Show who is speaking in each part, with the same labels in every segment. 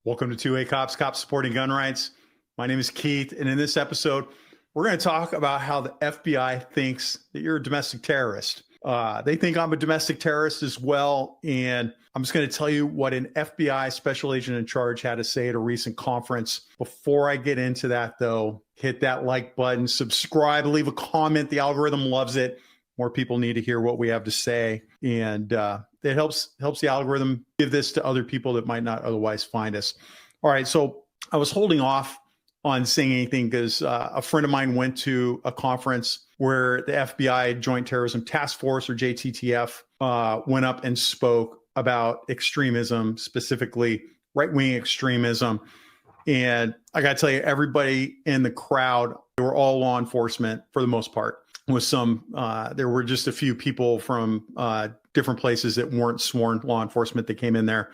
Speaker 1: Welcome to 2A Cops, Cops Supporting Gun Rights. My name is Keith, and in this episode, we're going to talk about how the FBI thinks that you're a domestic terrorist. They think I'm a domestic terrorist as well, and I'm just going to tell you what an FBI special agent in charge had to say at a recent conference. Before I get into that, though, hit that like button, subscribe, leave a comment. The algorithm loves it. More people need to hear what we have to say, and it helps the algorithm give this to other people that might not otherwise find us. All right, so I was holding off on saying anything because a friend of mine went to a conference where the FBI Joint Terrorism Task Force, or JTTF, went up and spoke about extremism, specifically right-wing extremism. And I got to tell you, everybody in the crowd, they were all law enforcement for the most part. With some, there were just a few people from different places that weren't sworn law enforcement that came in there.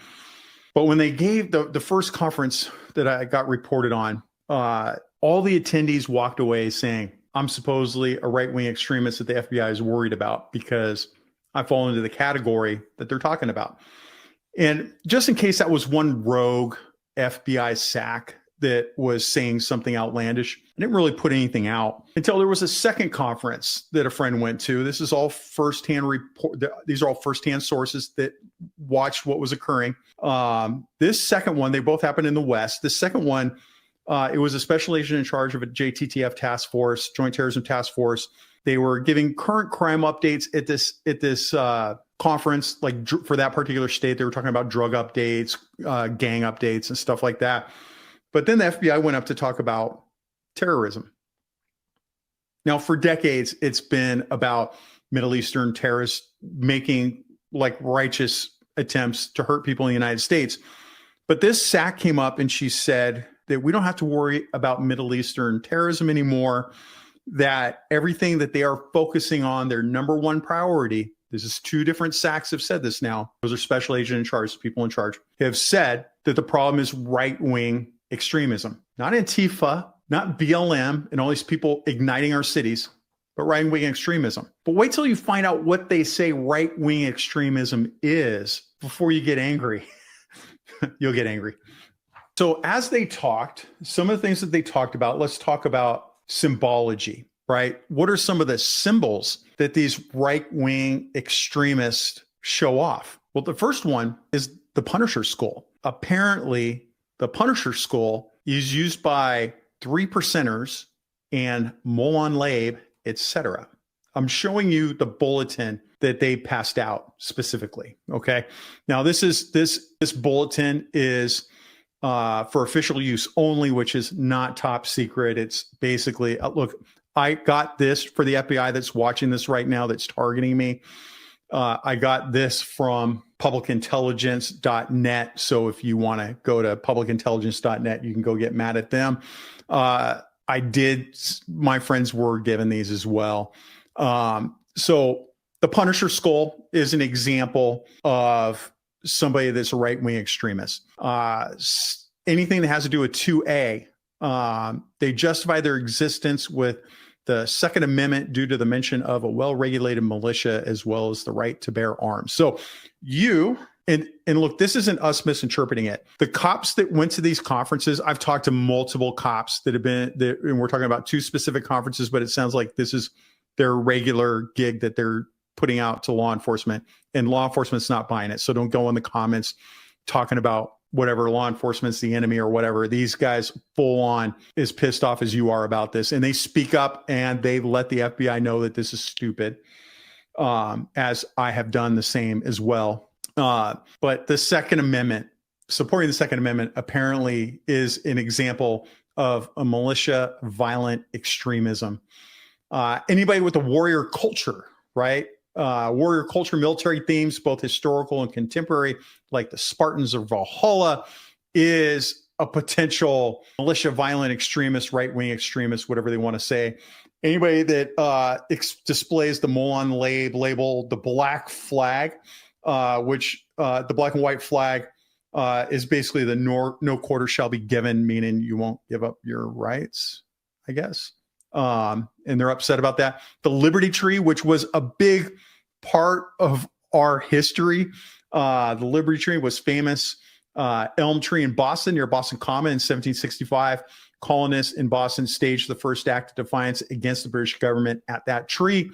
Speaker 1: But when they gave the first conference that I got reported on, all the attendees walked away saying, I'm supposedly a right-wing extremist that the FBI is worried about because I fall into the category that they're talking about. And just in case that was one rogue FBI SAC that was saying something outlandish, I didn't really put anything out until there was a second conference that a friend went to. This is all firsthand report. These are all firsthand sources that watched what was occurring. This second one, they both happened in the West. The second one, it was a special agent in charge of a JTTF task force, Joint Terrorism Task Force. They were giving current crime updates at this conference. Like for that particular state, they were talking about drug updates, gang updates, and stuff like that. But then the FBI went up to talk about terrorism. Now, for decades, it's been about Middle Eastern terrorists making like righteous attempts to hurt people in the United States. But this SAC came up and she said that we don't have to worry about Middle Eastern terrorism anymore, that everything that they are focusing on, their number one priority, this is two different SACs have said this now, those are special agent in charge, people in charge, have said that the problem is right-wing extremism, not Antifa, not BLM, and all these people igniting our cities, but right-wing extremism. But wait till you find out what they say right-wing extremism is before you get angry. You'll get angry. So as they talked, some of the things that they talked about, let's talk about symbology, right? What are some of the symbols that these right-wing extremists show off? Well, the first one is the Punisher skull. Apparently, the Punisher skull is used by 3%ers and mullen, labe, etc. I'm showing you the bulletin that they passed out specifically. Okay. Now this bulletin is for official use only, which is not top secret. It's basically look. I got this for the FBI that's watching this right now, that's targeting me. I got this from publicintelligence.net. So if you want to go to publicintelligence.net, you can go get mad at them. My friends were given these as well. So the Punisher skull is an example of somebody that's a right-wing extremist. Anything that has to do with 2A, they justify their existence with the Second Amendment due to the mention of a well-regulated militia as well as the right to bear arms. So and look, this isn't us misinterpreting it. The cops that went to these conferences, I've talked to multiple cops that have been there, and we're talking about two specific conferences, but it sounds like this is their regular gig that they're putting out to law enforcement, and law enforcement's not buying it. So don't go in the comments talking about whatever law enforcement's the enemy or whatever. These guys full on is pissed off as you are about this. And they speak up and they let the FBI know that this is stupid, as I have done the same as well. But the Second Amendment, supporting the Second Amendment apparently is an example of a militia violent extremism. Anybody with a warrior culture, right? Warrior culture, military themes, both historical and contemporary, like the Spartans or Valhalla, is a potential militia violent extremist, right-wing extremist, whatever they want to say. Anybody that displays the mullen label, the black flag, which the black and white flag is basically the no quarter shall be given, meaning you won't give up your rights, I guess. And they're upset about that. The Liberty Tree, which was a big part of our history. The Liberty Tree was famous Elm Tree in Boston, near Boston Common in 1765. Colonists in Boston staged the first act of defiance against the British government at that tree.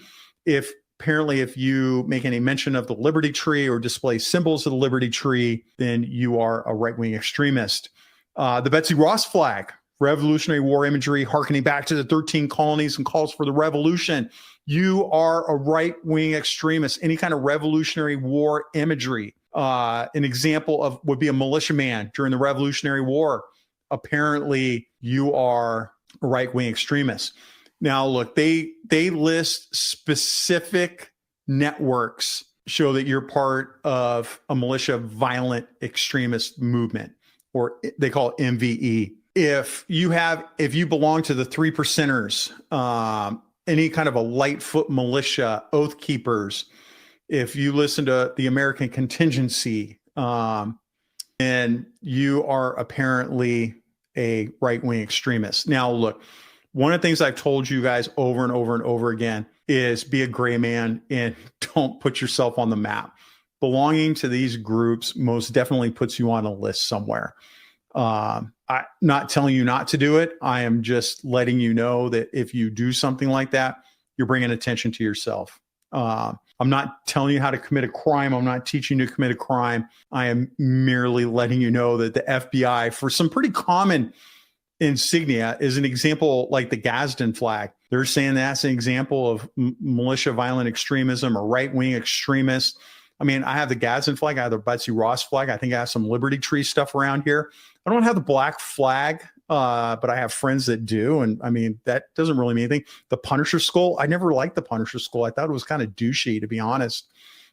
Speaker 1: Apparently, if you make any mention of the Liberty Tree or display symbols of the Liberty Tree, then you are a right-wing extremist. The Betsy Ross flag, Revolutionary War imagery, hearkening back to the 13 colonies and calls for the revolution. You are a right-wing extremist. Any kind of Revolutionary War imagery. An example of would be a militiaman during the Revolutionary War. Apparently, you are a right-wing extremist. Now, look, they list specific networks show that you're part of a militia violent extremist movement, or they call it MVE. If you belong to the 3 percenters, any kind of a Lightfoot militia, Oath Keepers, if you listen to the American Contingency, and you are apparently a right-wing extremist. Now, look, one of the things I've told you guys over and over and over again is be a gray man and don't put yourself on the map. Belonging to these groups most definitely puts you on a list somewhere. I'm not telling you not to do it. I am just letting you know that if you do something like that, you're bringing attention to yourself. I'm not telling you how to commit a crime. I'm not teaching you to commit a crime. I am merely letting you know that the FBI, for some pretty common insignia, is an example like the Gasden flag. They're saying that's an example of militia violent extremism or right-wing extremists. I mean, I have the Gasden flag. I have the Betsy Ross flag. I think I have some Liberty Tree stuff around here. I don't have the black flag, but I have friends that do. And I mean, that doesn't really mean anything. The Punisher skull, I never liked the Punisher skull. I thought it was kind of douchey, to be honest.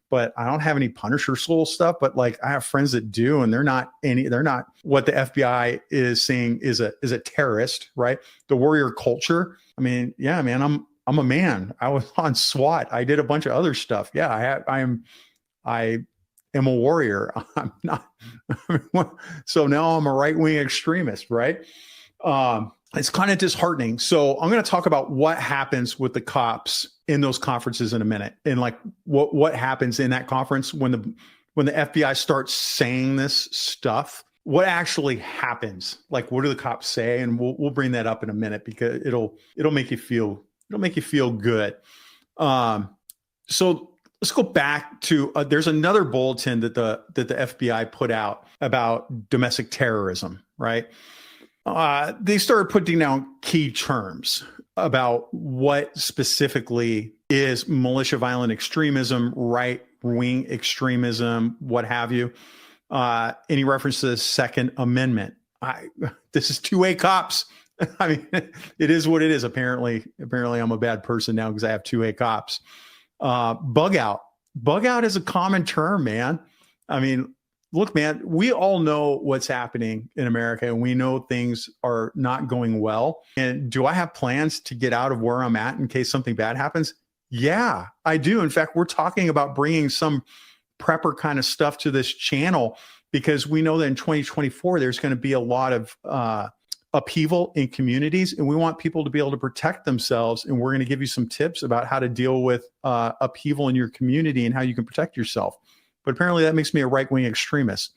Speaker 1: But I don't have any Punisher skull stuff. But like, I have friends that do, and they're not what the FBI is saying is a terrorist, right? The warrior culture. I mean, yeah, man, I'm a man. I was on SWAT. I did a bunch of other stuff. Yeah, I am a warrior. I'm not. So now I'm a right-wing extremist, right? It's kind of disheartening. So I'm going to talk about what happens with the cops in those conferences in a minute, and like what happens in that conference when the FBI starts saying this stuff. What actually happens? Like, what do the cops say? And we'll bring that up in a minute because it'll make you feel good. So let's go back to there's another bulletin that the FBI put out about domestic terrorism, right? They started putting down key terms about what specifically is militia violent extremism, right-wing extremism, what have you. Any reference to the Second Amendment. This is two-way cops. I mean, it is what it is. Apparently I'm a bad person now because I have two-way cops. Bug out. Bug out is a common term, man. I mean, look, man, we all know what's happening in America, and we know things are not going well. And do I have plans to get out of where I'm at in case something bad happens? Yeah, I do. In fact, we're talking about bringing some prepper kind of stuff to this channel because we know that in 2024, there's going to be a lot of upheaval in communities, and we want people to be able to protect themselves. And we're going to give you some tips about how to deal with upheaval in your community and how you can protect yourself. But apparently that makes me a right-wing extremist.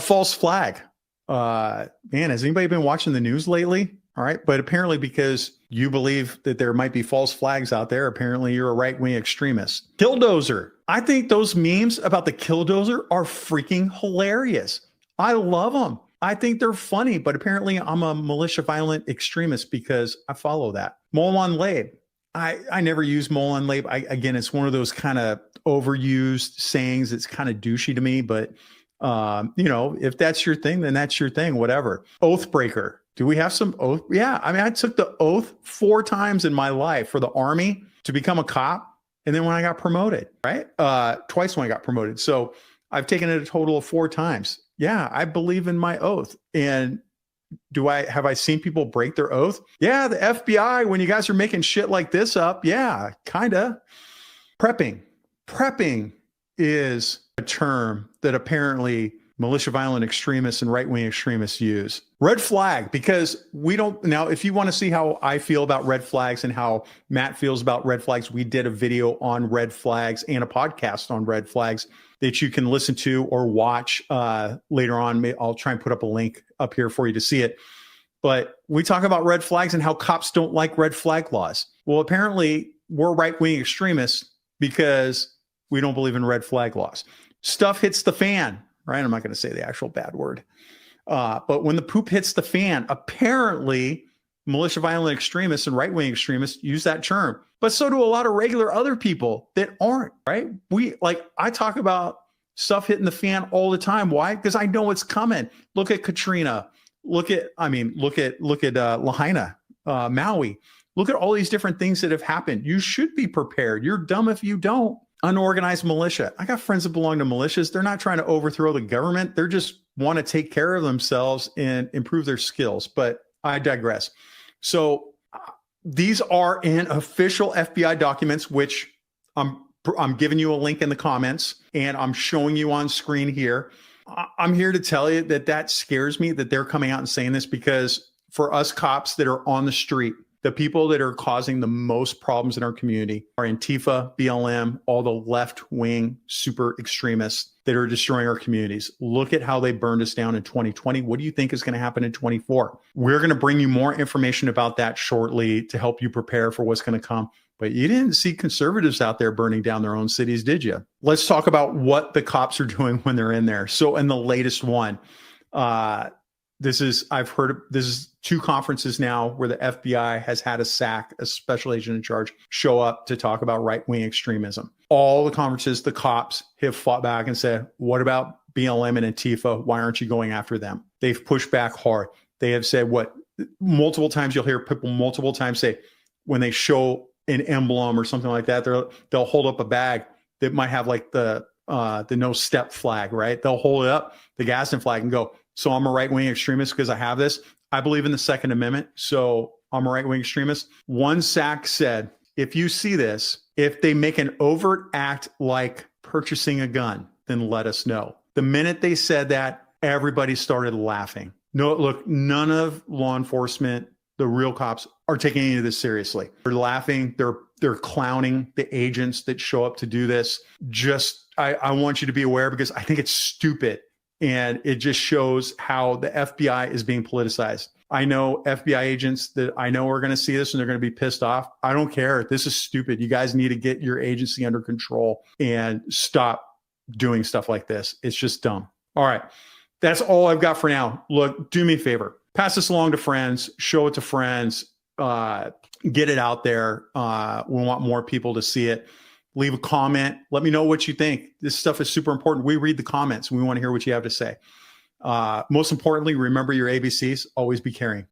Speaker 1: False flag. Man, has anybody been watching the news lately? All right. But apparently because you believe that there might be false flags out there, apparently you're a right-wing extremist. Killdozer. I think those memes about the killdozer are freaking hilarious. I love them. I think they're funny, but apparently I'm a militia violent extremist because I follow that. Mullen labe. I never use mullen labe. Again, it's one of those kind of overused sayings. It's kind of douchey to me, but if that's your thing, then that's your thing, whatever. Oath breaker. Do we have some oath? Yeah. I mean, I took the oath 4 times in my life for the Army to become a cop. And then when I got promoted, right? Twice when I got promoted. So I've taken it a total of 4 times. Yeah, I believe in my oath. And have I seen people break their oath? Yeah, the FBI, when you guys are making shit like this up, yeah, kind of. Prepping. Prepping is a term that apparently militia violent extremists and right-wing extremists use. Red flag, because we don't, now if you want to see how I feel about red flags and how Matt feels about red flags, we did a video on red flags and a podcast on red flags that you can listen to or watch later on. I'll try and put up a link up here for you to see it. But we talk about red flags and how cops don't like red flag laws. Well, apparently we're right-wing extremists because we don't believe in red flag laws. Stuff hits the fan, right? I'm not going to say the actual bad word. But when the poop hits the fan, apparently militia violent extremists and right-wing extremists use that term. But so do a lot of regular other people that aren't, right? I talk about stuff hitting the fan all the time. Why? Because I know it's coming. Look at Katrina. Look at Lahaina, Maui. Look at all these different things that have happened. You should be prepared. You're dumb if you don't. Unorganized militia. I got friends that belong to militias. They're not trying to overthrow the government. They're just want to take care of themselves and improve their skills. But I digress. So these are in official FBI documents, which I'm giving you a link in the comments and I'm showing you on screen here. I'm here to tell you that scares me that they're coming out and saying this, because for us cops that are on the street, the people that are causing the most problems in our community are Antifa, BLM, all the left-wing super extremists that are destroying our communities. Look at how they burned us down in 2020. What do you think is going to happen in 24? We're going to bring you more information about that shortly to help you prepare for what's going to come. But you didn't see conservatives out there burning down their own cities, did you? Let's talk about what the cops are doing when they're in there. So in the latest one, this is 2 conferences now where the FBI has had a special agent in charge, show up to talk about right-wing extremism. All the conferences, the cops have fought back and said, what about BLM and Antifa? Why aren't you going after them? They've pushed back hard. They have said multiple times, you'll hear people multiple times say, when they show an emblem or something like that, they'll hold up a bag that might have like the no step flag, right? They'll hold it up, the Gasden flag, and go, so I'm a right-wing extremist because I have this. I believe in the Second Amendment, so I'm a right-wing extremist. One SAC said, if you see this, if they make an overt act like purchasing a gun, then let us know. The minute they said that, everybody started laughing. No, look, none of law enforcement, the real cops, are taking any of this seriously. They're laughing. They're clowning the agents that show up to do this. I want you to be aware, because I think it's stupid. And it just shows how the FBI is being politicized. I know FBI agents that I know are going to see this and they're going to be pissed off. I don't care. This is stupid. You guys need to get your agency under control and stop doing stuff like this. It's just dumb. All right. That's all I've got for now. Look, do me a favor. Pass this along to friends. Show it to friends. Get it out there. We want more people to see it. Leave a comment. Let me know what you think. This stuff is super important. We read the comments and we want to hear what you have to say. Most importantly, remember your ABCs. Always be caring.